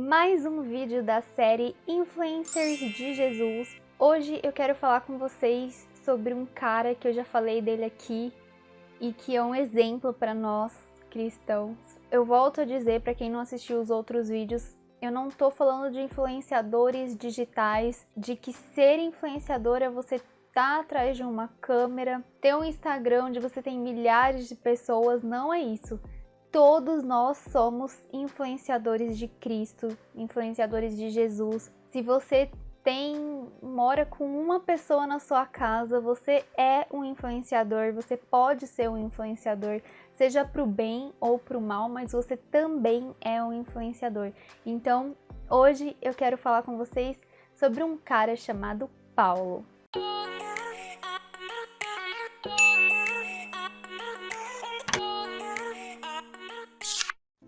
Mais um vídeo da série Influencers de Jesus. Hoje eu quero falar com vocês sobre um cara que eu já falei dele aqui e que é um exemplo para nós cristãos. Eu volto a dizer para quem não assistiu os outros vídeos, eu não tô falando de influenciadores digitais, de que ser influenciador é você estar atrás de uma câmera, ter um Instagram onde você tem milhares de pessoas, não é isso. Todos nós somos influenciadores de Cristo, influenciadores de Jesus. Se você mora com uma pessoa na sua casa, você é um influenciador, você pode ser um influenciador, seja para o bem ou para o mal, mas você também é um influenciador. Então, hoje eu quero falar com vocês sobre um cara chamado Paulo.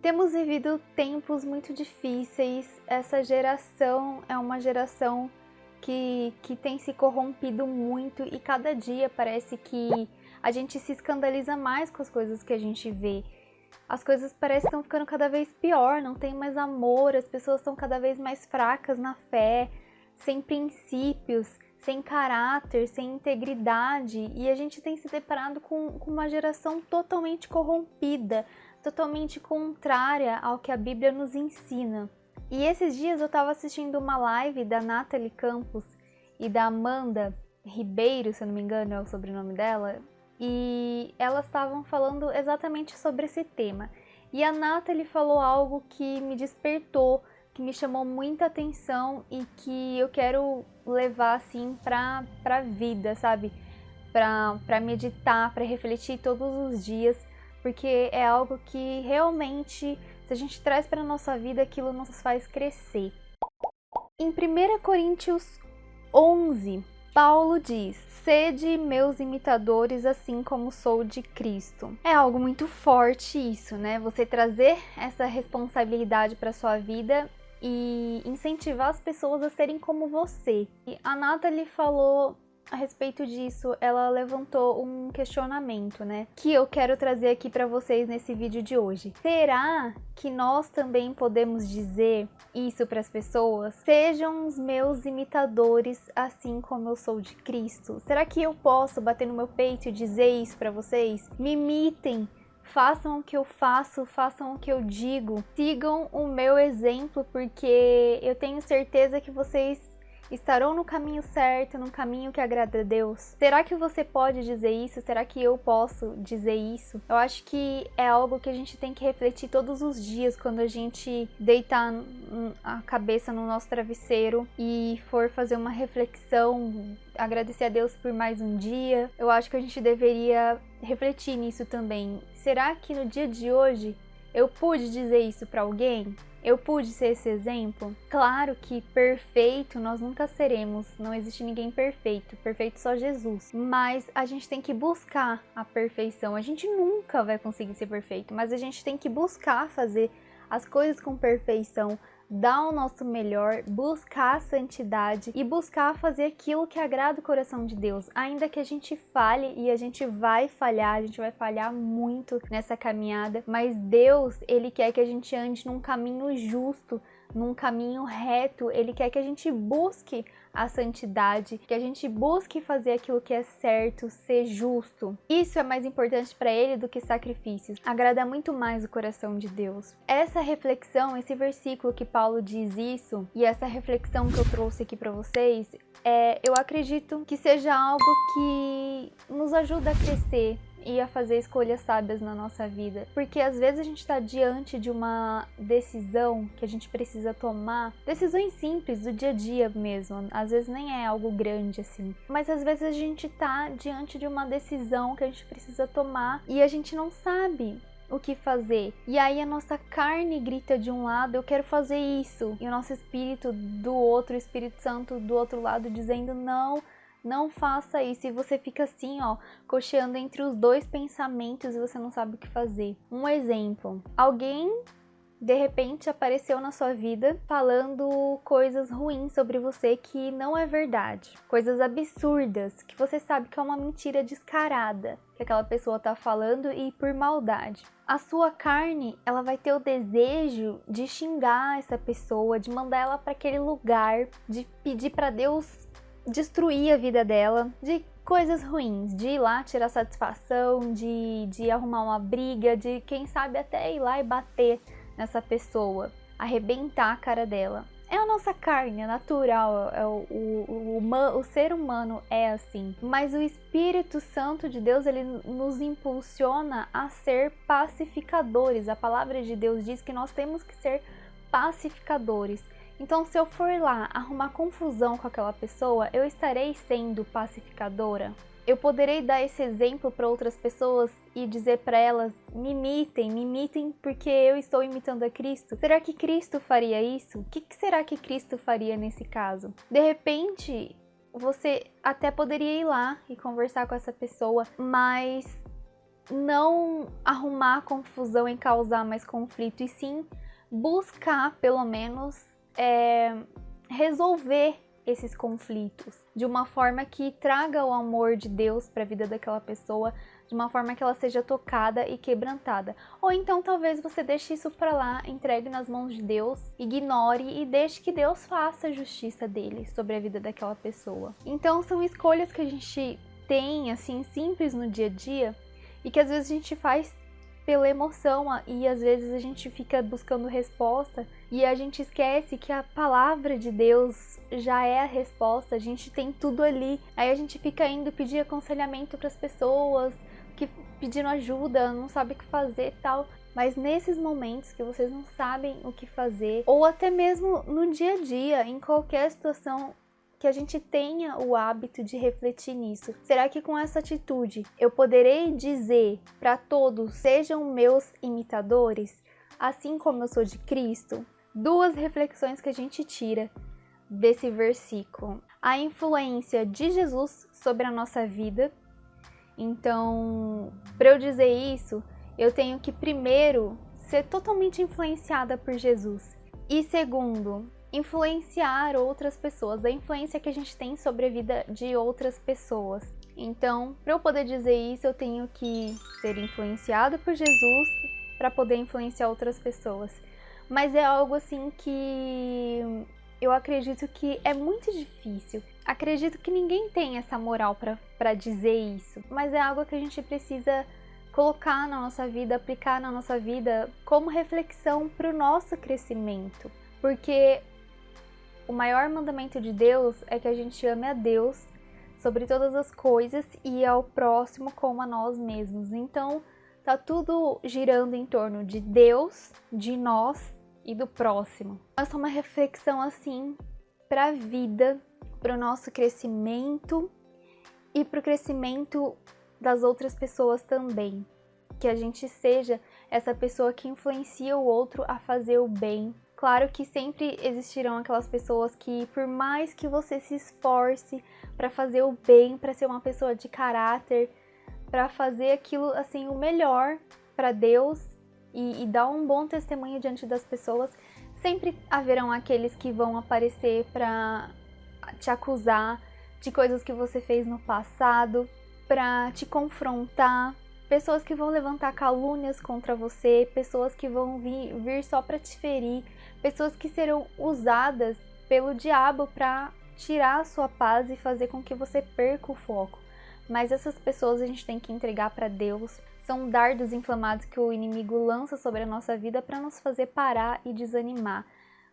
Temos vivido tempos muito difíceis, essa geração é uma geração que tem se corrompido muito e cada dia parece que a gente se escandaliza mais com as coisas que a gente vê. As coisas parecem que estão ficando cada vez pior, não tem mais amor, as pessoas estão cada vez mais fracas na fé, sem princípios, sem caráter, sem integridade, e a gente tem se deparado com uma geração totalmente corrompida, totalmente contrária ao que a Bíblia nos ensina. E esses dias eu estava assistindo uma live da Nathalie Campos e da Amanda Ribeiro, se eu não me engano é o sobrenome dela, e elas estavam falando exatamente sobre esse tema. E a Nathalie falou algo que me despertou, que me chamou muita atenção e que eu quero levar assim pra vida, sabe? Pra meditar, pra refletir todos os dias, porque é algo que realmente, se a gente traz para a nossa vida, aquilo nos faz crescer. Em 1 Coríntios 11, Paulo diz: "Sede meus imitadores, assim como sou de Cristo." É algo muito forte isso, né? Você trazer essa responsabilidade para sua vida e incentivar as pessoas a serem como você. E a Nathalie falou a respeito disso, ela levantou um questionamento, né? Que eu quero trazer aqui para vocês nesse vídeo de hoje. Será que nós também podemos dizer isso para as pessoas? Sejam os meus imitadores, assim como eu sou de Cristo. Será que eu posso bater no meu peito e dizer isso para vocês? Me imitem. Façam o que eu faço, façam o que eu digo. Sigam o meu exemplo, porque eu tenho certeza que vocês estarão no caminho certo, no caminho que agrada a Deus. Será que você pode dizer isso? Será que eu posso dizer isso? Eu acho que é algo que a gente tem que refletir todos os dias quando a gente deitar a cabeça no nosso travesseiro e for fazer uma reflexão, agradecer a Deus por mais um dia. Eu acho que a gente deveria refletir nisso também. Será que no dia de hoje eu pude dizer isso para alguém? Eu pude ser esse exemplo? Claro que perfeito nós nunca seremos, não existe ninguém perfeito, perfeito só Jesus. Mas a gente tem que buscar a perfeição, a gente nunca vai conseguir ser perfeito, mas a gente tem que buscar fazer as coisas com perfeição, dar o nosso melhor, buscar a santidade e buscar fazer aquilo que agrada o coração de Deus. Ainda que a gente falhe, e a gente vai falhar muito nessa caminhada, mas Deus, Ele quer que a gente ande num caminho justo, num caminho reto. Ele quer que a gente busque a santidade, que a gente busque fazer aquilo que é certo, ser justo. Isso é mais importante para Ele do que sacrifícios. Agrada muito mais o coração de Deus. Essa reflexão, esse versículo que Paulo diz isso, e essa reflexão que eu trouxe aqui para vocês, eu acredito que seja algo que nos ajuda a crescer e a fazer escolhas sábias na nossa vida. Porque às vezes a gente está diante de uma decisão que a gente precisa tomar, decisões simples do dia a dia mesmo, às vezes nem é algo grande assim, mas às vezes a gente está diante de uma decisão que a gente precisa tomar e a gente não sabe o que fazer. E aí a nossa carne grita de um lado, eu quero fazer isso, e o nosso espírito do outro, o Espírito Santo do outro lado dizendo não faça isso, e você fica assim, ó, cocheando entre os dois pensamentos e você não sabe o que fazer. Um exemplo, alguém de repente apareceu na sua vida falando coisas ruins sobre você que não é verdade, coisas absurdas, que você sabe que é uma mentira descarada que aquela pessoa tá falando e por maldade. A sua carne, ela vai ter o desejo de xingar essa pessoa, de mandar ela para aquele lugar, de pedir para Deus destruir a vida dela, de coisas ruins, de ir lá tirar satisfação, de arrumar uma briga, de quem sabe até ir lá e bater nessa pessoa, arrebentar a cara dela. É a nossa carne, é natural, o ser humano é assim. Mas o Espírito Santo de Deus, ele nos impulsiona a ser pacificadores. A palavra de Deus diz que nós temos que ser pacificadores. Então, se eu for lá arrumar confusão com aquela pessoa, eu estarei sendo pacificadora? Eu poderei dar esse exemplo para outras pessoas e dizer para elas, me imitem porque eu estou imitando a Cristo? Será que Cristo faria isso? O que será que Cristo faria nesse caso? De repente, você até poderia ir lá e conversar com essa pessoa, mas não arrumar confusão e causar mais conflito, e sim buscar, pelo menos, resolver esses conflitos de uma forma que traga o amor de Deus para a vida daquela pessoa, de uma forma que ela seja tocada e quebrantada. Ou então talvez você deixe isso para lá, entregue nas mãos de Deus, ignore e deixe que Deus faça a justiça dele sobre a vida daquela pessoa. Então são escolhas que a gente tem assim simples no dia a dia e que às vezes a gente faz pela emoção e às vezes a gente fica buscando resposta e a gente esquece que a palavra de Deus já é a resposta, a gente tem tudo ali. Aí a gente fica indo pedir aconselhamento para as pessoas, que pedindo ajuda, não sabe o que fazer e tal. Mas nesses momentos que vocês não sabem o que fazer, ou até mesmo no dia a dia, em qualquer situação, que a gente tenha o hábito de refletir nisso. Será que com essa atitude eu poderei dizer para todos, sejam meus imitadores, assim como eu sou de Cristo? Duas reflexões que a gente tira desse versículo. A influência de Jesus sobre a nossa vida. Então, para eu dizer isso, eu tenho que primeiro ser totalmente influenciada por Jesus. E segundo, influenciar outras pessoas, a influência que a gente tem sobre a vida de outras pessoas. Então, para eu poder dizer isso, eu tenho que ser influenciada por Jesus para poder influenciar outras pessoas. Mas é algo assim que eu acredito que é muito difícil. Acredito que ninguém tem essa moral para dizer isso, mas é algo que a gente precisa colocar na nossa vida, aplicar na nossa vida como reflexão para o nosso crescimento. Porque o maior mandamento de Deus é que a gente ame a Deus sobre todas as coisas e ao próximo como a nós mesmos. Então, tá tudo girando em torno de Deus, de nós e do próximo. Essa é uma reflexão assim para a vida, para o nosso crescimento e para o crescimento das outras pessoas também. Que a gente seja essa pessoa que influencia o outro a fazer o bem. Claro que sempre existirão aquelas pessoas que, por mais que você se esforce para fazer o bem, para ser uma pessoa de caráter, para fazer aquilo assim o melhor para Deus e dar um bom testemunho diante das pessoas, sempre haverão aqueles que vão aparecer para te acusar de coisas que você fez no passado, para te confrontar. Pessoas que vão levantar calúnias contra você, pessoas que vão vir só para te ferir, pessoas que serão usadas pelo diabo para tirar a sua paz e fazer com que você perca o foco. Mas essas pessoas a gente tem que entregar para Deus. São dardos inflamados que o inimigo lança sobre a nossa vida para nos fazer parar e desanimar.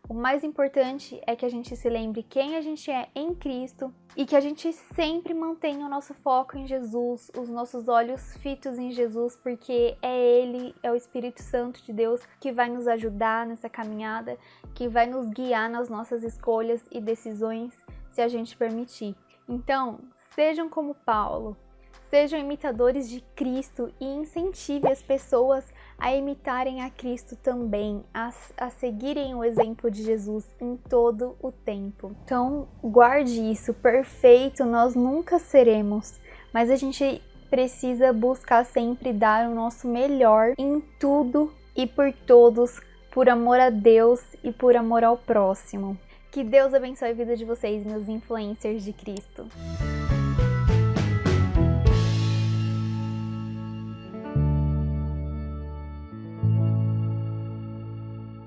O mais importante é que a gente se lembre quem a gente é em Cristo e que a gente sempre mantenha o nosso foco em Jesus, os nossos olhos fitos em Jesus, porque é Ele, é o Espírito Santo de Deus que vai nos ajudar nessa caminhada, que vai nos guiar nas nossas escolhas e decisões, se a gente permitir. Então, sejam como Paulo, sejam imitadores de Cristo e incentive as pessoas a imitarem a Cristo também, a seguirem o exemplo de Jesus em todo o tempo. Então, guarde isso, perfeito nós nunca seremos, mas a gente precisa buscar sempre dar o nosso melhor em tudo e por todos, por amor a Deus e por amor ao próximo. Que Deus abençoe a vida de vocês, meus influencers de Cristo.